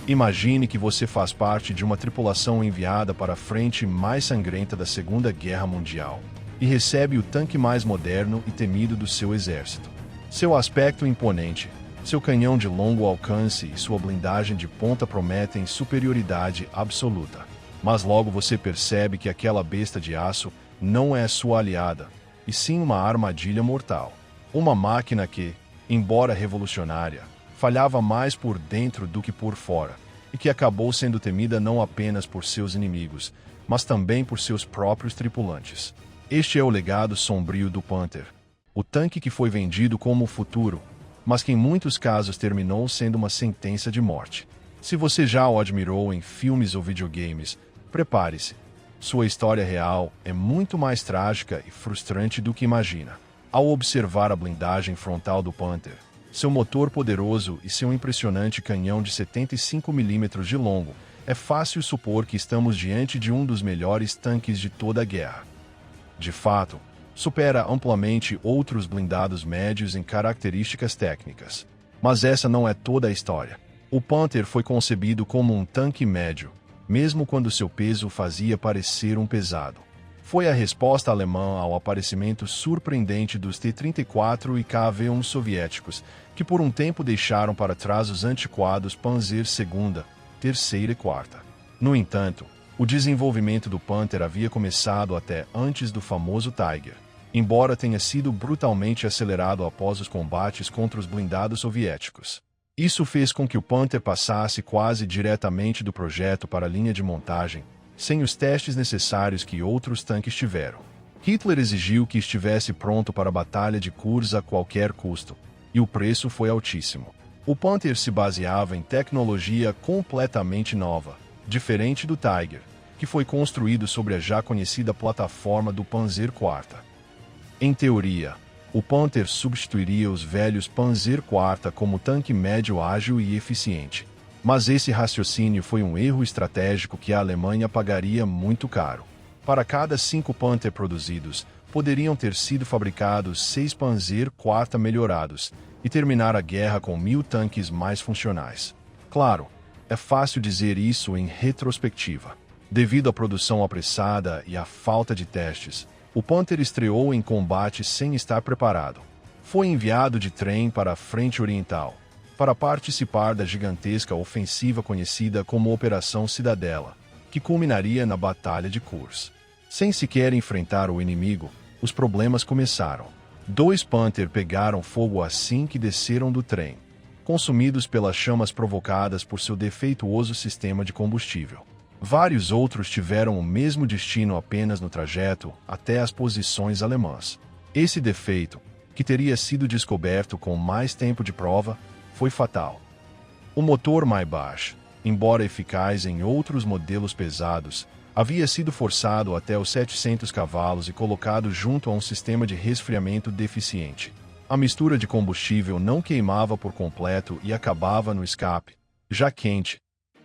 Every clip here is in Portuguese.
Imagine que você faz parte de uma tripulação enviada para a frente mais sangrenta da Segunda Guerra Mundial e recebe o tanque mais moderno e temido do seu exército. Seu aspecto imponente, seu canhão de longo alcance e sua blindagem de ponta prometem superioridade absoluta. Mas logo você percebe que aquela besta de aço não é sua aliada, e sim uma armadilha mortal. Uma máquina que, embora revolucionária, falhava mais por dentro do que por fora, e que acabou sendo temida não apenas por seus inimigos, mas também por seus próprios tripulantes. Este é o legado sombrio do Panther. O tanque que foi vendido como o futuro, mas que em muitos casos terminou sendo uma sentença de morte. Se você já o admirou em filmes ou videogames, prepare-se. Sua história real é muito mais trágica e frustrante do que imagina. Ao observar a blindagem frontal do Panther, seu motor poderoso e seu impressionante canhão de 75 mm de longo, é fácil supor que estamos diante de um dos melhores tanques de toda a guerra. De fato, supera amplamente outros blindados médios em características técnicas. Mas essa não é toda a história. O Panther foi concebido como um tanque médio, mesmo quando seu peso fazia parecer um pesado. Foi a resposta alemã ao aparecimento surpreendente dos T-34 e KV-1 soviéticos, que por um tempo deixaram para trás os antiquados Panzer II, III e IV. No entanto, o desenvolvimento do Panther havia começado até antes do famoso Tiger, embora tenha sido brutalmente acelerado após os combates contra os blindados soviéticos. Isso fez com que o Panther passasse quase diretamente do projeto para a linha de montagem, sem os testes necessários que outros tanques tiveram. Hitler exigiu que estivesse pronto para a Batalha de Kursk a qualquer custo, e o preço foi altíssimo. O Panther se baseava em tecnologia completamente nova, diferente do Tiger, que foi construído sobre a já conhecida plataforma do Panzer IV. Em teoria, o Panther substituiria os velhos Panzer IV como tanque médio ágil e eficiente. Mas esse raciocínio foi um erro estratégico que a Alemanha pagaria muito caro. Para cada 5 Panther produzidos, poderiam ter sido fabricados 6 Panzer IV melhorados e terminar a guerra com 1.000 tanques mais funcionais. Claro, é fácil dizer isso em retrospectiva. Devido à produção apressada e à falta de testes, o Panther estreou em combate sem estar preparado. Foi enviado de trem para a frente oriental, para participar da gigantesca ofensiva conhecida como Operação Cidadela, que culminaria na Batalha de Kursk. Sem sequer enfrentar o inimigo, os problemas começaram. 2 Panther pegaram fogo assim que desceram do trem, consumidos pelas chamas provocadas por seu defeituoso sistema de combustível. Vários outros tiveram o mesmo destino apenas no trajeto até as posições alemãs. Esse defeito, que teria sido descoberto com mais tempo de prova, foi fatal. O motor Maybach, embora eficaz em outros modelos pesados, havia sido forçado até os 700 cavalos e colocado junto a um sistema de resfriamento deficiente. A mistura de combustível não queimava por completo e acabava no escape, já quente,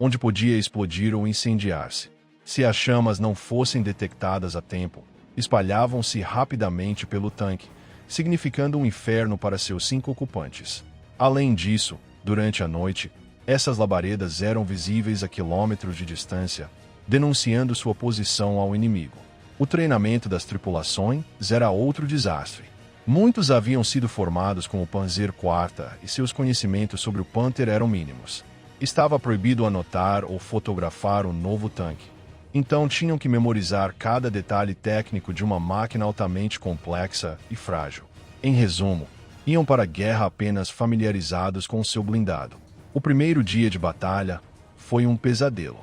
onde podia explodir ou incendiar-se. Se as chamas não fossem detectadas a tempo, espalhavam-se rapidamente pelo tanque, significando um inferno para seus 5 ocupantes. Além disso, durante a noite, essas labaredas eram visíveis a quilômetros de distância, denunciando sua posição ao inimigo. O treinamento das tripulações era outro desastre. Muitos haviam sido formados com o Panzer IV e seus conhecimentos sobre o Panther eram mínimos. Estava proibido anotar ou fotografar o novo tanque. Então tinham que memorizar cada detalhe técnico de uma máquina altamente complexa e frágil. Em resumo, iam para a guerra apenas familiarizados com seu blindado. O primeiro dia de batalha foi um pesadelo.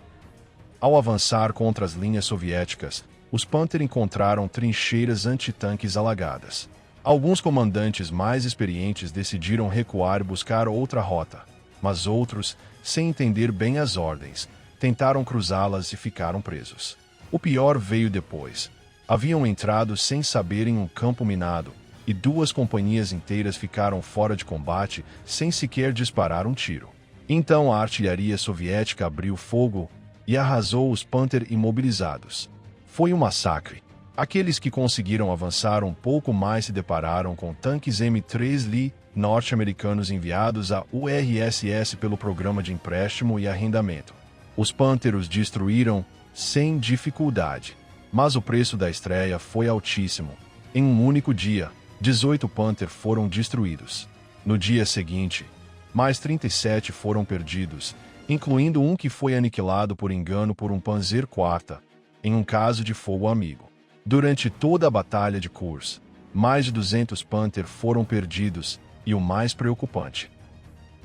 Ao avançar contra as linhas soviéticas, os Panther encontraram trincheiras antitanques alagadas. Alguns comandantes mais experientes decidiram recuar e buscar outra rota, mas outros, sem entender bem as ordens, tentaram cruzá-las e ficaram presos. O pior veio depois. Haviam entrado sem saber em um campo minado, e 2 companhias inteiras ficaram fora de combate sem sequer disparar um tiro. Então a artilharia soviética abriu fogo e arrasou os Panther imobilizados. Foi um massacre. Aqueles que conseguiram avançar um pouco mais se depararam com tanques M3 Lee norte-americanos enviados à URSS pelo Programa de Empréstimo e Arrendamento. Os Panther os destruíram sem dificuldade, mas o preço da estreia foi altíssimo. Em um único dia, 18 Panther foram destruídos. No dia seguinte, mais 37 foram perdidos, incluindo um que foi aniquilado por engano por um Panzer IV, em um caso de fogo amigo. Durante toda a Batalha de Kursk, mais de 200 Panther foram perdidos, e o mais preocupante,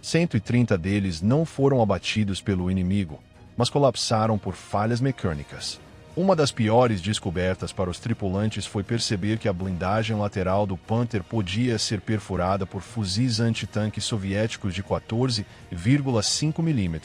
130 deles não foram abatidos pelo inimigo, mas colapsaram por falhas mecânicas. Uma das piores descobertas para os tripulantes foi perceber que a blindagem lateral do Panther podia ser perfurada por fuzis antitanque soviéticos de 14,5 mm,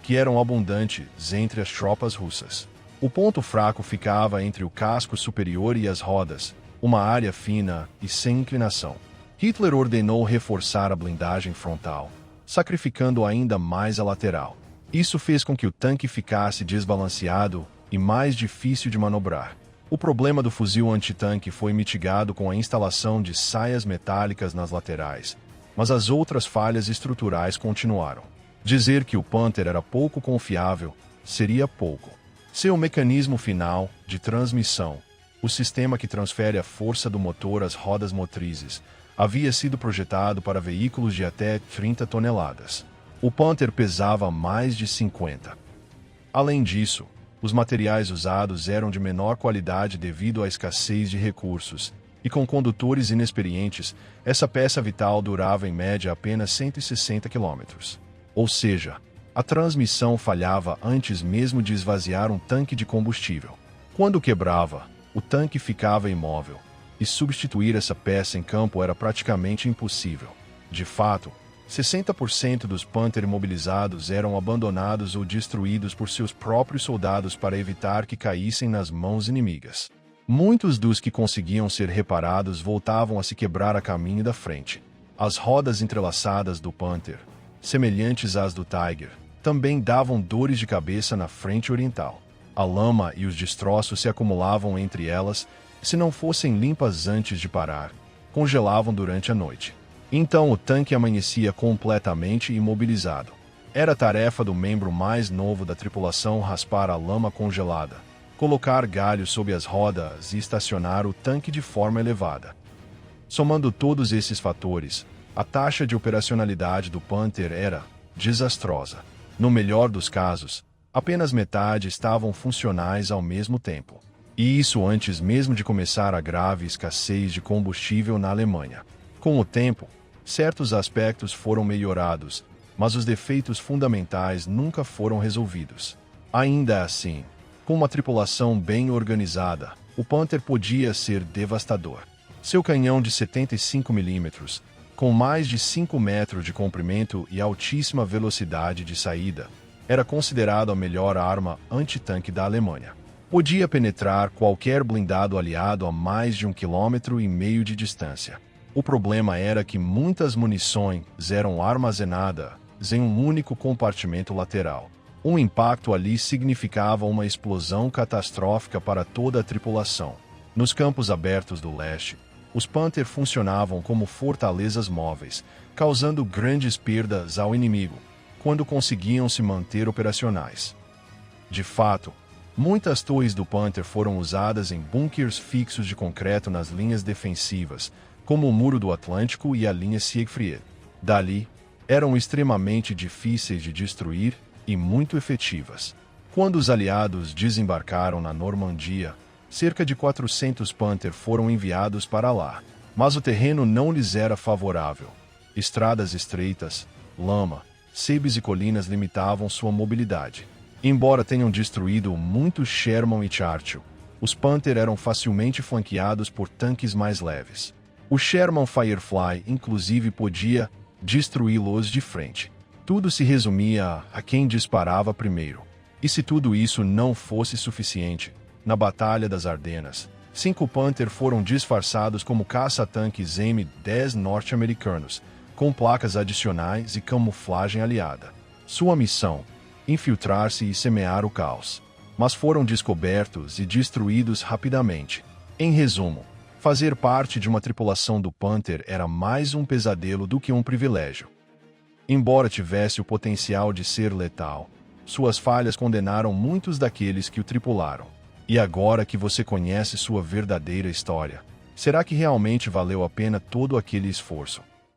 que eram abundantes entre as tropas russas. O ponto fraco ficava entre o casco superior e as rodas, uma área fina e sem inclinação. Hitler ordenou reforçar a blindagem frontal, sacrificando ainda mais a lateral. Isso fez com que o tanque ficasse desbalanceado e mais difícil de manobrar. O problema do fuzil antitanque foi mitigado com a instalação de saias metálicas nas laterais, mas as outras falhas estruturais continuaram. Dizer que o Panther era pouco confiável seria pouco. Seu mecanismo final, de transmissão, o sistema que transfere a força do motor às rodas motrizes, havia sido projetado para veículos de até 30 toneladas. O Panther pesava mais de 50. Além disso, os materiais usados eram de menor qualidade devido à escassez de recursos, e com condutores inexperientes, essa peça vital durava em média apenas 160 km. Ou seja, a transmissão falhava antes mesmo de esvaziar um tanque de combustível. Quando quebrava, o tanque ficava imóvel, e substituir essa peça em campo era praticamente impossível. De fato, 60% dos Panther imobilizados eram abandonados ou destruídos por seus próprios soldados para evitar que caíssem nas mãos inimigas. Muitos dos que conseguiam ser reparados voltavam a se quebrar a caminho da frente. As rodas entrelaçadas do Panther, semelhantes às do Tiger, também davam dores de cabeça na frente oriental. A lama e os destroços se acumulavam entre elas, e se não fossem limpas antes de parar, congelavam durante a noite. Então o tanque amanhecia completamente imobilizado. Era tarefa do membro mais novo da tripulação raspar a lama congelada, colocar galhos sob as rodas e estacionar o tanque de forma elevada. Somando todos esses fatores, a taxa de operacionalidade do Panther era desastrosa. No melhor dos casos, apenas metade estavam funcionais ao mesmo tempo. E isso antes mesmo de começar a grave escassez de combustível na Alemanha. Com o tempo, certos aspectos foram melhorados, mas os defeitos fundamentais nunca foram resolvidos. Ainda assim, com uma tripulação bem organizada, o Panther podia ser devastador. Seu canhão de 75 mm, com mais de 5 metros de comprimento e altíssima velocidade de saída, era considerado a melhor arma antitanque da Alemanha. Podia penetrar qualquer blindado aliado a mais de 1,5 km de distância. O problema era que muitas munições eram armazenadas em um único compartimento lateral. Um impacto ali significava uma explosão catastrófica para toda a tripulação. Nos campos abertos do leste, os Panther funcionavam como fortalezas móveis, causando grandes perdas ao inimigo, quando conseguiam se manter operacionais. De fato, muitas torres do Panther foram usadas em bunkers fixos de concreto nas linhas defensivas, como o Muro do Atlântico e a linha Siegfried. Dali, eram extremamente difíceis de destruir e muito efetivas. Quando os aliados desembarcaram na Normandia, cerca de 400 Panther foram enviados para lá, mas o terreno não lhes era favorável. Estradas estreitas, lama, sebes e colinas limitavam sua mobilidade. Embora tenham destruído muitos Sherman e Churchill, os Panther eram facilmente flanqueados por tanques mais leves. O Sherman Firefly, inclusive, podia destruí-los de frente. Tudo se resumia a quem disparava primeiro. E se tudo isso não fosse suficiente, na Batalha das Ardenas, 5 Panther foram disfarçados como caça-tanques M-10 norte-americanos, com placas adicionais e camuflagem aliada. Sua missão: infiltrar-se e semear o caos. Mas foram descobertos e destruídos rapidamente. Em resumo, Fazer parte de uma tripulação do Panther era mais um pesadelo do que um privilégio. Embora tivesse o potencial de ser letal, suas falhas condenaram muitos daqueles que o tripularam. E agora que você conhece sua verdadeira história, será que realmente valeu a pena todo aquele esforço?